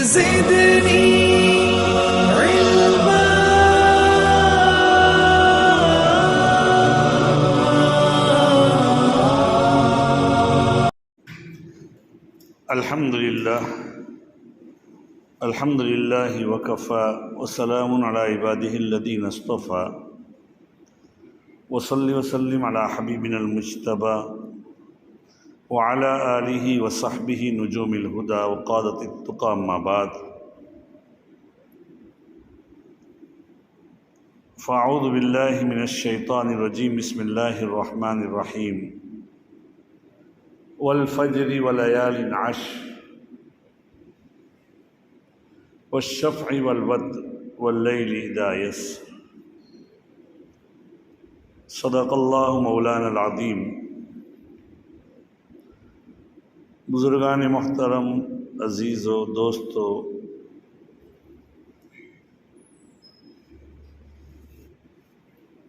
زدني علما. الحمد لله وكفى وسلام على عباده الذين اصطفى وصل وسلم على حبيبنا المجتبى وعلى آله وصحبه نجوم الهدى وقادة التقى. أما بعد فأعوذ بالله من الشيطان الرجيم. بسم الله الرحمن الرحيم. والفجر وليال عشر والشفع والوتر والليل إذا يسر. صدق اللہ مولانا العظیم. بزرگان محترم، عزیزو، دوستو،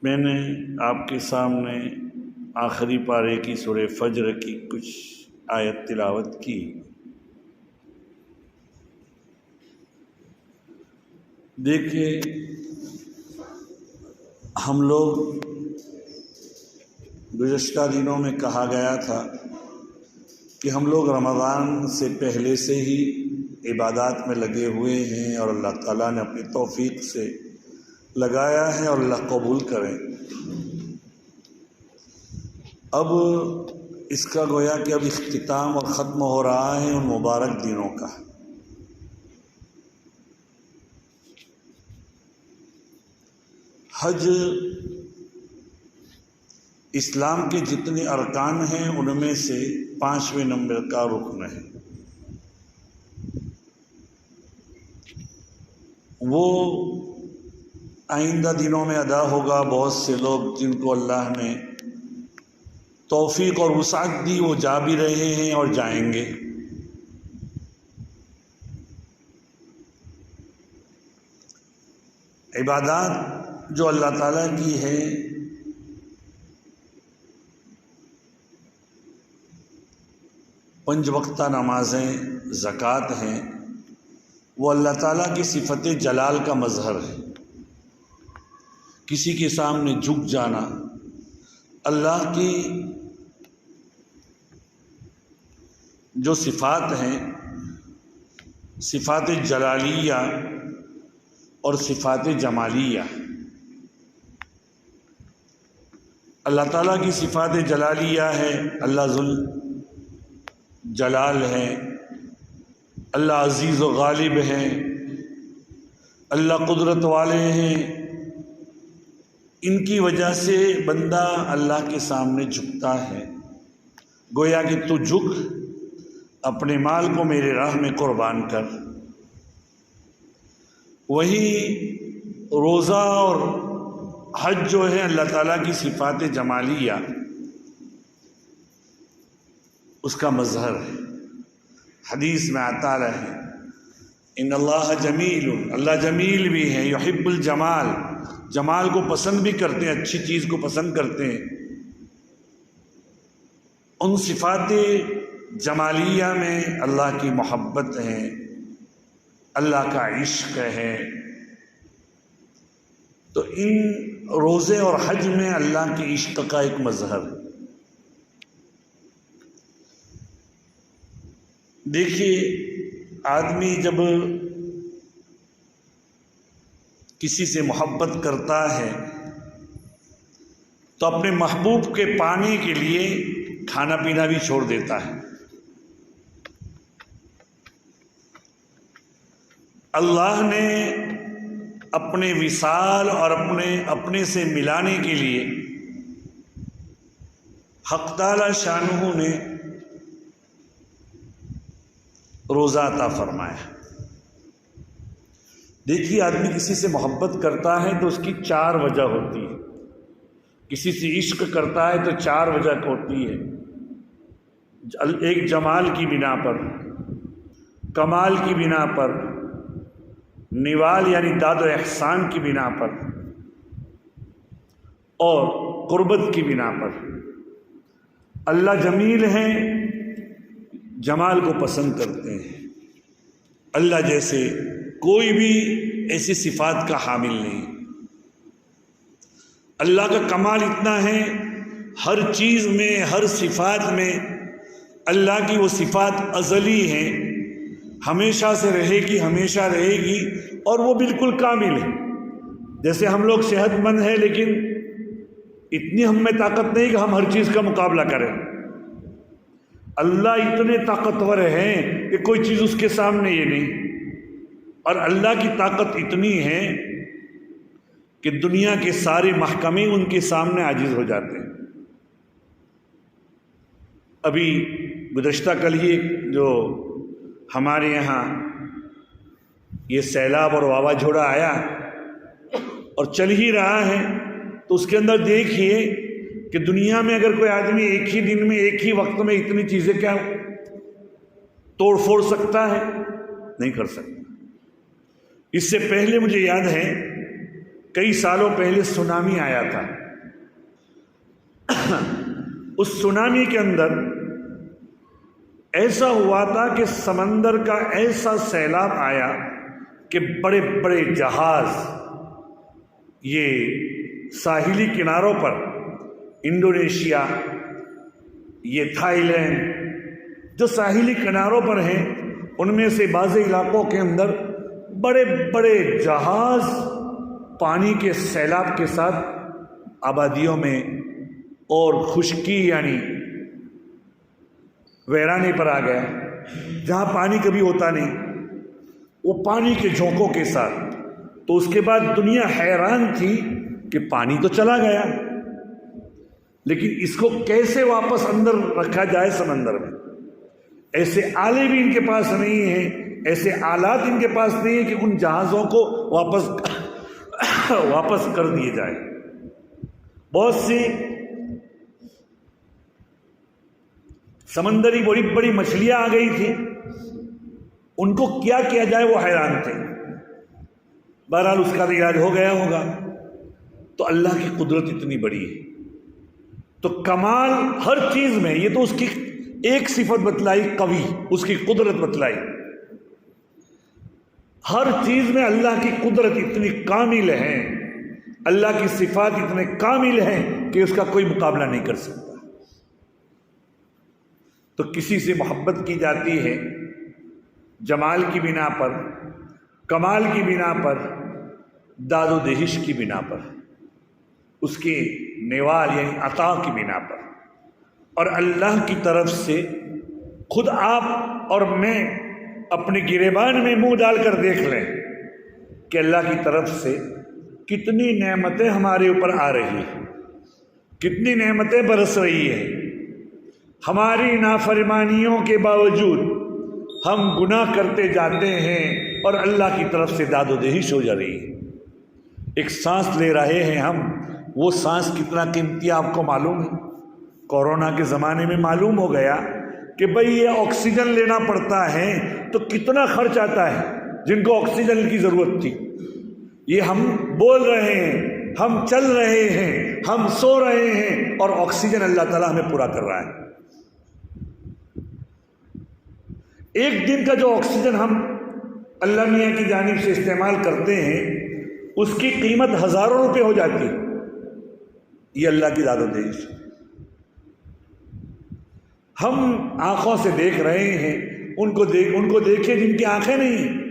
میں نے آپ کے سامنے آخری پارے کی سورہ فجر کی کچھ آیت تلاوت کی. دیکھیے، ہم لوگ گزشتہ دنوں میں کہا گیا تھا کہ ہم لوگ رمضان سے پہلے سے ہی عبادات میں لگے ہوئے ہیں اور اللہ تعالیٰ نے اپنی توفیق سے لگایا ہے اور اللہ قبول کریں. اب اس کا گویا کہ اب اختتام اور ختم ہو رہا ہے ان مبارک دنوں کا. حج اسلام کے جتنے ارکان ہیں ان میں سے 5ویں نمبر کا رکن ہے. وہ آئندہ دنوں میں ادا ہوگا. بہت سے لوگ جن کو اللہ نے توفیق اور وسعت دی وہ جا بھی رہے ہیں اور جائیں گے. عبادات جو اللہ تعالیٰ کی ہے پنج وقتہ نمازیں، زکوٰۃ ہیں، وہ اللہ تعالیٰ کی صفت جلال کا مظہر ہے. کسی کے سامنے جھک جانا اللہ کی جو صفات ہیں، صفات جلالیہ اور صفات جمالیہ. اللہ تعالیٰ کی صفات جلالیہ ہے، اللہ ذل جلال ہے، اللہ عزیز و غالب ہے، اللہ قدرت والے ہیں. ان کی وجہ سے بندہ اللہ کے سامنے جھکتا ہے. گویا کہ تو جھک، اپنے مال کو میرے راہ میں قربان کر. وہی روزہ اور حج جو ہے اللہ تعالیٰ کی صفات جمالیہ اس کا مظہر ہے. حدیث میں آتا رہے ان اللہ جمیل، اللہ جمیل بھی ہے، یحب الجمال، جمال کو پسند بھی کرتے ہیں، اچھی چیز کو پسند کرتے ہیں. ان صفات جمالیہ میں اللہ کی محبت ہے، اللہ کا عشق ہے. تو ان روزے اور حج میں اللہ کے عشق کا ایک مظہر ہے. دیکھیے، آدمی جب کسی سے محبت کرتا ہے تو اپنے محبوب کے پانے کے لیے کھانا پینا بھی چھوڑ دیتا ہے. اللہ نے اپنے وصال اور اپنے سے ملانے کے لیے حق تعالی شانہ نے روزہ عطا فرمایا. دیکھیے، آدمی کسی سے محبت کرتا ہے تو اس کی 4 وجہ ہوتی ہے. کسی سے عشق کرتا ہے تو 4 وجہ ہوتی ہے. ایک جمال کی بنا پر، کمال کی بنا پر، نوال یعنی داد و احسان کی بنا پر، اور قربت کی بنا پر. اللہ جمیل ہیں، جمال کو پسند کرتے ہیں. اللہ جیسے کوئی بھی ایسی صفات کا حامل نہیں۔ اللہ کا کمال اتنا ہے، ہر چیز میں، ہر صفات میں اللہ کی وہ صفات ازلی ہیں، ہمیشہ سے رہے گی، ہمیشہ رہے گی، اور وہ بالکل کامل ہے۔ جیسے ہم لوگ صحت مند ہیں لیکن اتنی ہم میں طاقت نہیں کہ ہم ہر چیز کا مقابلہ کریں، اللہ اتنے طاقتور ہیں کہ کوئی چیز اس کے سامنے یہ نہیں، اور اللہ کی طاقت اتنی ہے کہ دنیا کے سارے محکمے ان کے سامنے عاجز ہو جاتے ہیں۔ ابھی گزشتہ کل ہی جو ہمارے یہاں یہ سیلاب اور واوا جھوڑا آیا اور چل ہی رہا ہے، تو اس کے اندر دیکھیے کہ دنیا میں اگر کوئی آدمی ایک ہی دن میں، ایک ہی وقت میں اتنی چیزیں کیا توڑ پھوڑ سکتا ہے؟ نہیں کر سکتا۔ اس سے پہلے مجھے یاد ہے کئی سالوں پہلے سونامی آیا تھا، اس سونامی کے اندر ایسا ہوا تھا کہ سمندر کا ایسا سیلاب آیا کہ بڑے بڑے جہاز یہ ساحلی کناروں پر، انڈونیشیا، یہ تھائی لینڈ، جو ساحلی کناروں پر ہیں ان میں سے بعض علاقوں کے اندر بڑے بڑے جہاز پانی کے سیلاب کے ساتھ آبادیوں میں اور خشکی یعنی ویرانے پر آ گیا، جہاں پانی کبھی ہوتا نہیں، وہ پانی کے جھونکوں کے ساتھ۔ تو اس کے بعد دنیا حیران تھی کہ پانی تو چلا گیا، لیکن اس کو کیسے واپس اندر رکھا جائے سمندر میں؟ ایسے آلے بھی ان کے پاس نہیں ہیں، ایسے آلات ان کے پاس نہیں ہیں کہ ان جہازوں کو واپس کر دیے جائے۔ بہت سی سمندری بڑی بڑی مچھلیاں آ گئی تھی، ان کو کیا کیا جائے وہ حیران تھے۔ بہرحال اس کا علاج ہو گیا ہوگا۔ تو اللہ کی قدرت اتنی بڑی ہے، تو کمال ہر چیز میں، یہ تو اس کی ایک صفت بتلائی قوی، اس کی قدرت بتلائی، ہر چیز میں اللہ کی قدرت اتنی کامل ہے، اللہ کی صفات اتنے کامل ہیں کہ اس کا کوئی مقابلہ نہیں کر سکتا۔ تو کسی سے محبت کی جاتی ہے جمال کی بنا پر، کمال کی بنا پر، داد و دہش کی بنا پر، اس کے نیوال یعنی عطا کی بنا پر، اور اللہ کی طرف سے خود آپ اور میں اپنے گریبان میں منہ ڈال کر دیکھ لیں کہ اللہ کی طرف سے کتنی نعمتیں ہمارے اوپر آ رہی ہیں، کتنی نعمتیں برس رہی ہیں۔ ہماری نافرمانیوں کے باوجود ہم گناہ کرتے جاتے ہیں اور اللہ کی طرف سے داد و دہش ہو جا رہی ہے۔ ایک سانس لے رہے ہیں ہم، وہ سانس کتنا قیمتی آپ کو معلوم ہے؟ کورونا کے زمانے میں معلوم ہو گیا کہ بھئی یہ آکسیجن لینا پڑتا ہے تو کتنا خرچ آتا ہے، جن کو آکسیجن کی ضرورت تھی۔ یہ ہم بول رہے ہیں، ہم چل رہے ہیں، ہم سو رہے ہیں، اور آکسیجن اللہ تعالیٰ ہمیں پورا کر رہا ہے۔ ایک دن کا جو آکسیجن ہم اللہ میاں کی جانب سے استعمال کرتے ہیں، اس کی قیمت ہزاروں روپے ہو جاتی ہے۔ یہ اللہ کی داد و دہش۔ ہم آنکھوں سے دیکھ رہے ہیں، ان کو دیکھیں جن کی آنکھیں نہیں،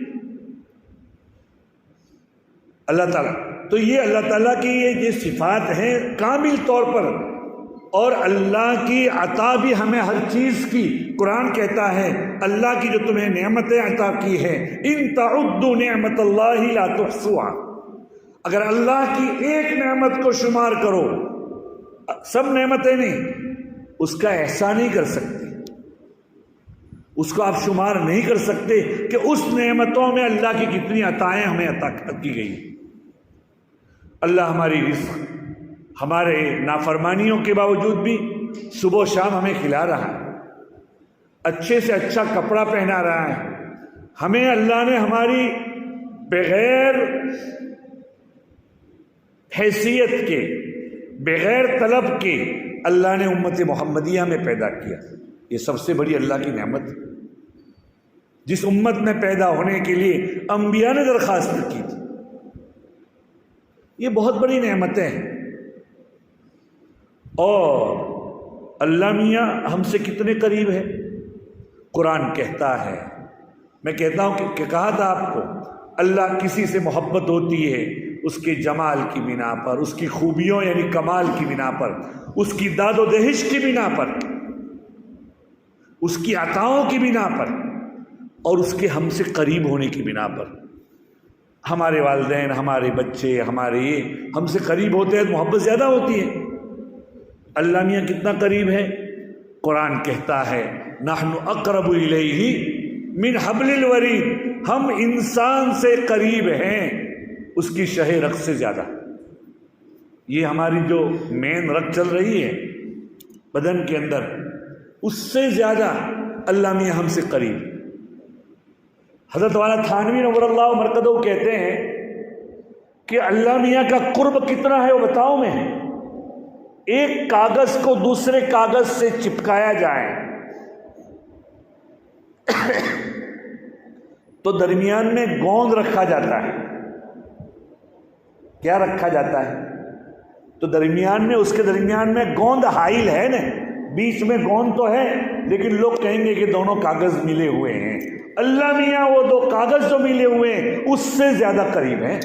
اللہ تعالیٰ۔ تو یہ اللہ تعالیٰ کی یہ صفات ہیں کامل طور پر، اور اللہ کی عطا بھی ہمیں ہر چیز کی، قرآن کہتا ہے اللہ کی جو تمہیں نعمتیں عطا کی ہیں، ان تعدوا نعمت اللہ لا تحصوها، اگر اللہ کی ایک نعمت کو شمار کرو، سب نعمتیں نہیں، اس کا احصاء نہیں کر سکتے، اس کو آپ شمار نہیں کر سکتے کہ اس نعمتوں میں اللہ کی کتنی عطائیں ہمیں عطا کی گئی۔ اللہ ہماری رزق، ہمارے نافرمانیوں کے باوجود بھی صبح و شام ہمیں کھلا رہا ہے، اچھے سے اچھا کپڑا پہنا رہا ہے ہمیں۔ اللہ نے ہماری بغیر حیثیت کے، بغیر طلب کے، اللہ نے امت محمدیہ میں پیدا کیا۔ یہ سب سے بڑی اللہ کی نعمت۔ جس امت میں پیدا ہونے کے لیے انبیاء نے درخواست کی تھی۔ یہ بہت بڑی نعمتیں ہیں، اور اللہ میاں ہم سے کتنے قریب ہے۔ قرآن کہتا ہے، میں کہتا ہوں کہ کہا تھا آپ کو، اللہ کسی سے محبت ہوتی ہے اس کے جمال کی بنا پر، اس کی خوبیوں یعنی کمال کی بنا پر، اس کی داد و دہش کی بنا پر، اس کی عطاؤں کی بنا پر، اور اس کے ہم سے قریب ہونے کی بنا پر۔ ہمارے والدین، ہمارے بچے، ہمارے یہ ہم سے قریب ہوتے ہیں تو محبت زیادہ ہوتی ہے۔ اللہ میاں کتنا قریب ہے؟ قرآن کہتا ہے نحن اقرب الیہ من حبل الورید، ہم انسان سے قریب ہیں اس کی شہ رگ سے زیادہ۔ یہ ہماری جو مین رگ چل رہی ہے بدن کے اندر، اس سے زیادہ اللہ میاں ہم سے قریب۔ حضرت والا تھانوی نور اللہ مرکزہ کہتے ہیں کہ اللہ میاں کا قرب کتنا ہے وہ بتاؤ میں۔ ایک کاغذ کو دوسرے کاغذ سے چپکایا جائے تو درمیان میں گوند رکھا جاتا ہے۔ کیا رکھا جاتا ہے؟ تو درمیان میں، اس کے درمیان میں گوند حائل ہے نا، بیچ میں گوند تو ہے، لیکن لوگ کہیں گے کہ دونوں کاغذ ملے ہوئے ہیں۔ اللہ میاں وہ دو کاغذ جو ملے ہوئے ہیں اس سے زیادہ قریب ہیں۔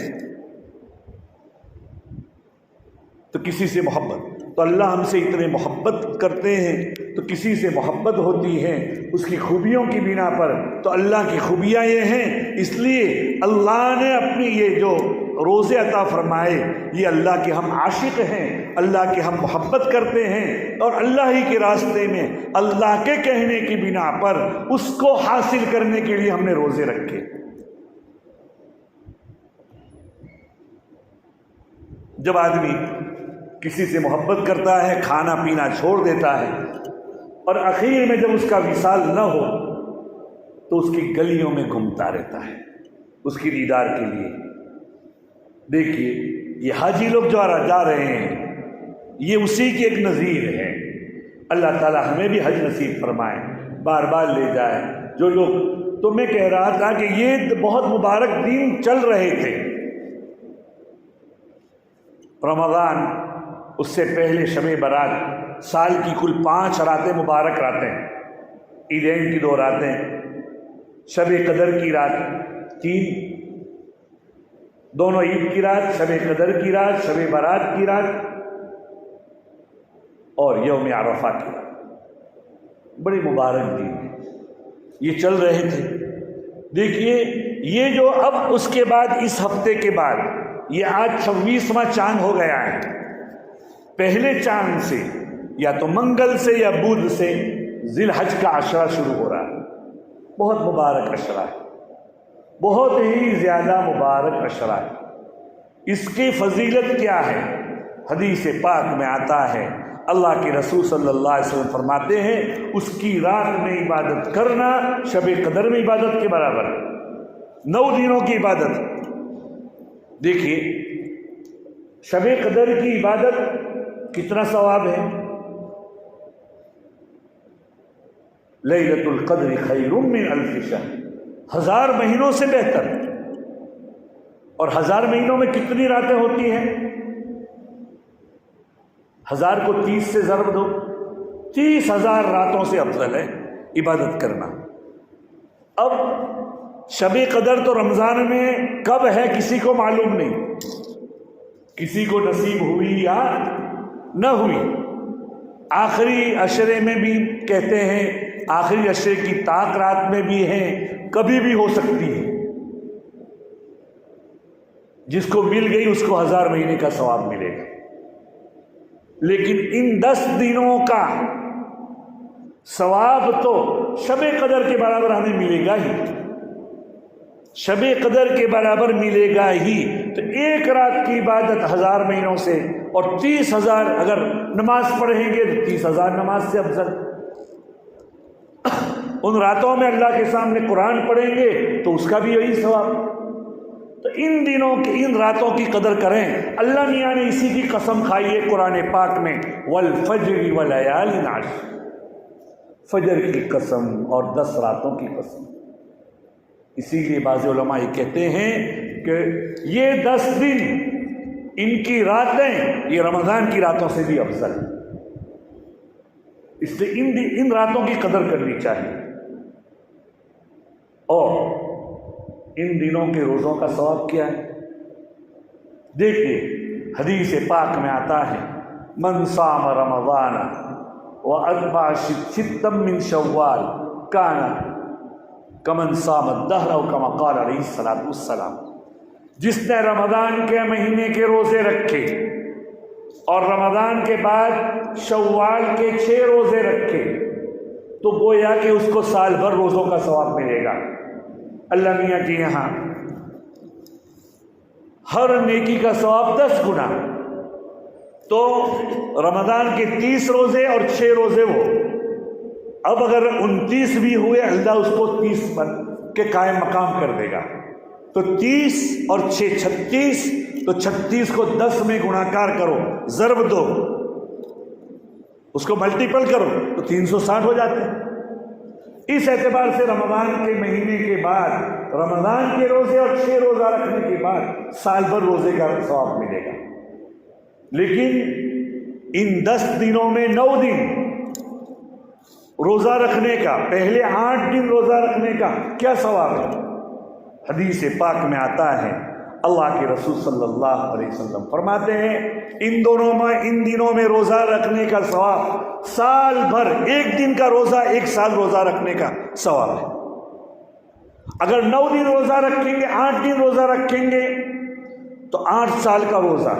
تو کسی سے محبت، تو اللہ ہم سے اتنے محبت کرتے ہیں تو کسی سے محبت ہوتی ہے اس کی خوبیوں کی بنا پر۔ تو اللہ کی خوبیاں یہ ہیں، اس لیے اللہ نے اپنی یہ جو روزے عطا فرمائے، یہ اللہ کے ہم عاشق ہیں، اللہ کے ہم محبت کرتے ہیں، اور اللہ ہی کے راستے میں اللہ کے کہنے کی بنا پر اس کو حاصل کرنے کے لیے ہم نے روزے رکھے۔ جب آدمی کسی سے محبت کرتا ہے، کھانا پینا چھوڑ دیتا ہے، اور اخیر میں جب اس کا وصال نہ ہو تو اس کی گلیوں میں گھومتا رہتا ہے اس کی دیدار کے لیے۔ دیکھیے یہ حاجی لوگ جو جا رہے ہیں، یہ اسی کی ایک نظیر ہے۔ اللہ تعالی ہمیں بھی حج نصیب فرمائے، بار بار لے جائے۔ جو لوگ، تو میں کہہ رہا تھا کہ یہ بہت مبارک دن چل رہے تھے۔ رمضان، اس سے پہلے شب برات، سال کی کل 5 راتیں مبارک راتیں، عیدین کی 2 راتیں، شب قدر کی رات 3، دونوں عید کی رات، شب قدر کی رات، شب برات کی رات، اور یوم عرفہ کی رات۔ بڑے مبارک دن ہیں، یہ چل رہے تھے۔ دیکھیے یہ جو اب اس کے بعد، اس ہفتے کے بعد، یہ آج 26واں چاند ہو گیا ہے۔ پہلے چاند سے یا تو منگل سے یا بدھ سے ذی الحج کا عشرہ شروع ہو رہا ہے۔ بہت مبارک عشرہ ہے، بہت ہی زیادہ مبارک عشرہ ہے۔ اس کی فضیلت کیا ہے؟ حدیث پاک میں آتا ہے، اللہ کے رسول صلی اللہ علیہ وسلم فرماتے ہیں اس کی رات میں عبادت کرنا شب قدر میں عبادت کے برابر ہے۔ 9 دنوں کی عبادت۔ دیکھیے شب قدر کی عبادت کتنا ثواب ہے؟ لیلۃ القدر خیر من 1000 شہر، 1000 مہینوں سے بہتر۔ اور 1000 مہینوں میں کتنی راتیں ہوتی ہیں؟ 1000 کو 30 سے ضرب دو، 30,000 راتوں سے افضل ہے عبادت کرنا۔ اب شب قدر تو رمضان میں کب ہے کسی کو معلوم نہیں، کسی کو نصیب ہوئی یا نہ ہوئی۔ آخری عشرے میں بھی کہتے ہیں، آخری عشرے کی طاق رات میں بھی ہے، کبھی بھی ہو سکتی ہے۔ جس کو مل گئی اس کو 1000 مہینے کا ثواب ملے گا۔ لیکن ان 10 دنوں کا ثواب تو شب قدر کے برابر ہمیں ملے گا ہی، شب قدر کے برابر ملے گا ہی۔ تو ایک رات کی عبادت 1000 مہینوں سے، اور 30,000 اگر نماز پڑھیں گے تو 30,000 نماز سے افضل۔ ان راتوں میں اللہ کے سامنے قرآن پڑھیں گے تو اس کا بھی یہی ثواب۔ تو ان دنوں کی، ان راتوں کی قدر کریں۔ اللہ میاں نے اسی کی قسم کھائی ہے قرآن پاک میں، والفجر ولیال عشر، فجر کی قسم اور 10 راتوں کی قسم۔ اسی لیے بعض علماء یہ کہتے ہیں کہ یہ 10 دن ان کی راتیں یہ رمضان کی راتوں سے بھی افضل ہیں، اس لیے ان راتوں کی قدر کرنی چاہیے، اور ان دنوں کے روزوں کا ثواب کیا ہے؟ دیکھیے حدیث پاک میں آتا ہے من صام رمضان واتبع ستا من شوال کان کمن صام الدہر او کما قال علیہ الصلوۃ والسلام، جس نے رمضان کے مہینے کے روزے رکھے اور رمضان کے بعد شوال کے 6 روزے رکھے تو گویا کہ اس کو سال بھر روزوں کا ثواب ملے گا۔ اللہ میاں کے یہاں ہر نیکی کا ثواب 10 گنا، تو رمضان کے 30 روزے اور 6 روزے وہ، اب اگر 29 بھی ہوئے اللہ اس کو 30 پر کے قائم مقام کر دے گا، تو 30 اور 6 36، تو 36 کو 10 میں گناکار کرو، ضرب دو، اس کو ملٹیپل کرو تو 360 ہو جاتے ہیں۔ اس اعتبار سے رمضان کے مہینے کے بعد رمضان کے روزے اور 6 روزہ رکھنے کے بعد سال بھر روزے کا ثواب ملے گا، لیکن ان 10 دنوں میں 9 دن روزہ رکھنے کا، پہلے 8 دن روزہ رکھنے کا کیا ثواب ہے؟ حدیث پاک میں آتا ہے اللہ کے رسول صلی اللہ علیہ وسلم فرماتے ہیں ان دنوں میں روزہ رکھنے کا ثواب سال بھر، 1 دن کا روزہ 1 سال روزہ رکھنے کا ثواب ہے۔ اگر 9 دن روزہ رکھیں گے، 8 دن روزہ رکھیں گے تو 8 سال کا روزہ،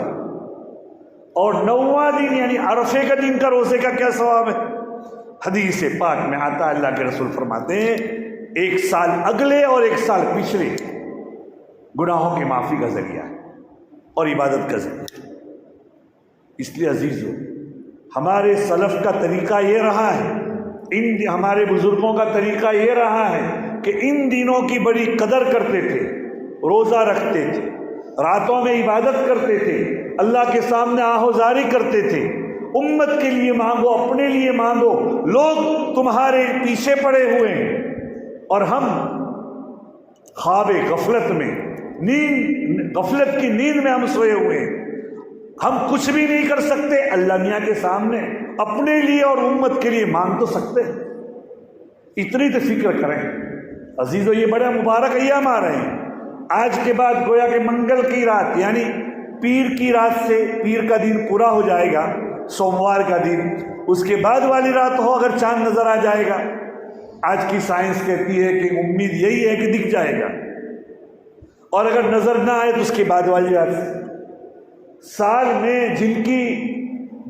اور 9واں دن یعنی عرفے کا دن کا روزے کا کیا ثواب ہے؟ حدیث پاک میں آتا ہے اللہ کے رسول فرماتے ہیں 1 سال اگلے اور 1 سال پچھلے گناہوں کی معافی کا ذریعہ ہے اور عبادت کا ذریعہ ہے۔ اس لیے عزیزو، ہمارے سلف کا طریقہ یہ رہا ہے، ہمارے بزرگوں کا طریقہ یہ رہا ہے کہ ان دنوں کی بڑی قدر کرتے تھے، روزہ رکھتے تھے، راتوں میں عبادت کرتے تھے، اللہ کے سامنے آہوزاری کرتے تھے، امت کے لیے مانگو، اپنے لیے مانگو، لوگ تمہارے پیچھے پڑے ہوئے ہیں اور ہم خواب غفلت میں، غفلت کی نیند میں ہم سوئے ہوئے ہیں، ہم کچھ بھی نہیں کر سکتے، اللہ میاں کے سامنے اپنے لیے اور امت کے لیے مانگ تو سکتے ہیں۔ اتنی تو فکر کریں عزیزو، یہ بڑا مبارک ایام آ رہے ہیں۔ آج کے بعد گویا کہ منگل کی رات یعنی پیر کی رات سے پیر کا دن پورا ہو جائے گا، سوموار کا دن، اس کے بعد والی رات ہو اگر چاند نظر آ جائے گا، آج کی سائنس کہتی ہے کہ امید یہی ہے کہ دکھ جائے گا، اور اگر نظر نہ آئے تو اس کے بعد والی رات۔ سال میں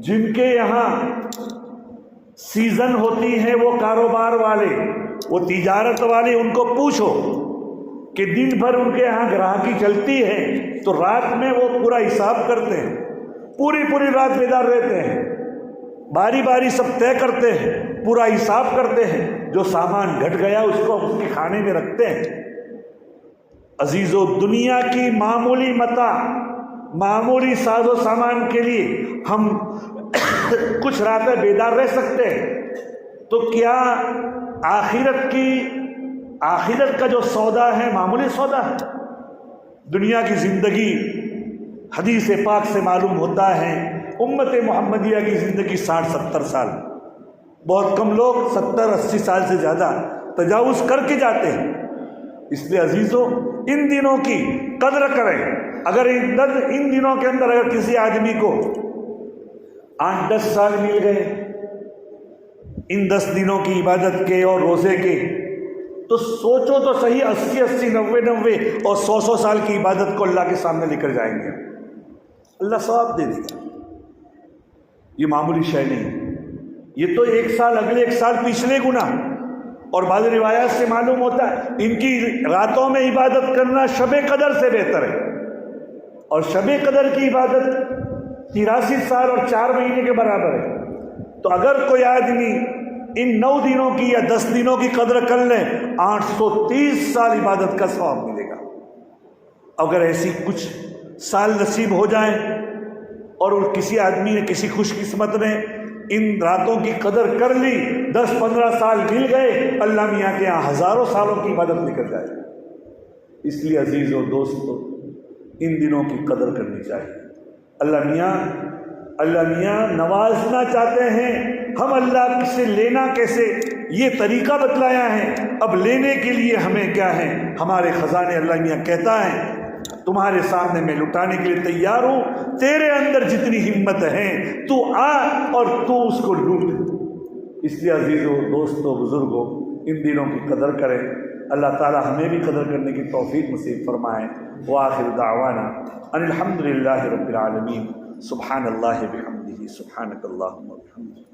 جن کے یہاں سیزن ہوتی ہے وہ کاروبار والے، وہ تجارت والے، ان کو پوچھو کہ دن بھر ان کے یہاں گراہکی چلتی ہے تو رات میں وہ پورا حساب کرتے ہیں، پوری رات بیدار رہتے ہیں، باری باری سب طے کرتے ہیں، پورا حساب کرتے ہیں، جو سامان گھٹ گیا اس کو اس کے کھانے میں رکھتے ہیں۔ عزیزو، دنیا کی معمولی متاع، معمولی ساز و سامان کے لیے ہم کچھ راتیں بیدار رہ سکتے ہیں، تو کیا آخرت کا جو سودا ہے معمولی سودا ہے؟ دنیا کی زندگی، حدیث پاک سے معلوم ہوتا ہے امت محمدیہ کی زندگی 60-70 سال، بہت کم لوگ 70-80 سال سے زیادہ تجاوز کر کے جاتے ہیں۔ اس لیے عزیزو، ان دنوں کی قدر کریں۔ اگر ان دنوں کے اندر اگر کسی آدمی کو 8-10 سال مل گئے ان 10 دنوں کی عبادت کے اور روزے کے، تو سوچو تو صحیح 80-80 90-90 اور 100 سال کی عبادت کو اللہ کے سامنے لے کر جائیں گے، اللہ ثواب دے دے گا۔ یہ معمولی شے نہیں، یہ تو 1 سال اگلے 1 سال پچھلے گناہ، اور بعض روایات سے معلوم ہوتا ہے ان کی راتوں میں عبادت کرنا شب قدر سے بہتر ہے، اور شب قدر کی عبادت 83 سال اور 4 مہینے کے برابر ہے۔ تو اگر کوئی آدمی ان 9 دنوں کی یا 10 دنوں کی قدر کر لیں، 830 سال عبادت کا ثواب ملے گا۔ اگر ایسی کچھ سال نصیب ہو جائیں اور کسی آدمی نے، کسی خوش قسمت نے ان راتوں کی قدر کر لی، 10-15 سال مل گئے، اللہ میاں کے یہاں ہزاروں سالوں کی عبادت لے کر جائے۔ اس لیے عزیز و دوستو ان دنوں کی قدر کرنی چاہیے۔ اللہ میاں نوازنا چاہتے ہیں، ہم اللہ سے لینا کیسے یہ طریقہ بتلایا ہے۔ اب لینے کے لیے ہمیں کیا ہے، ہمارے خزانے اللہ میاں کہتا ہے تمہارے سامنے میں لٹانے کے لیے تیار ہوں، تیرے اندر جتنی ہمت ہے تو آ اور تو اس کو لوٹ۔ اس لیے عزیزو دوستو بزرگوں ان دنوں کی قدر کریں، اللہ تعالی ہمیں بھی قدر کرنے کی توفیق نصیب فرمائے۔ وآخر دعوانا ان الحمد للہ رب العالمین۔ سبحان اللہ بحمدہ، سبحانک اللہم وبحمدک۔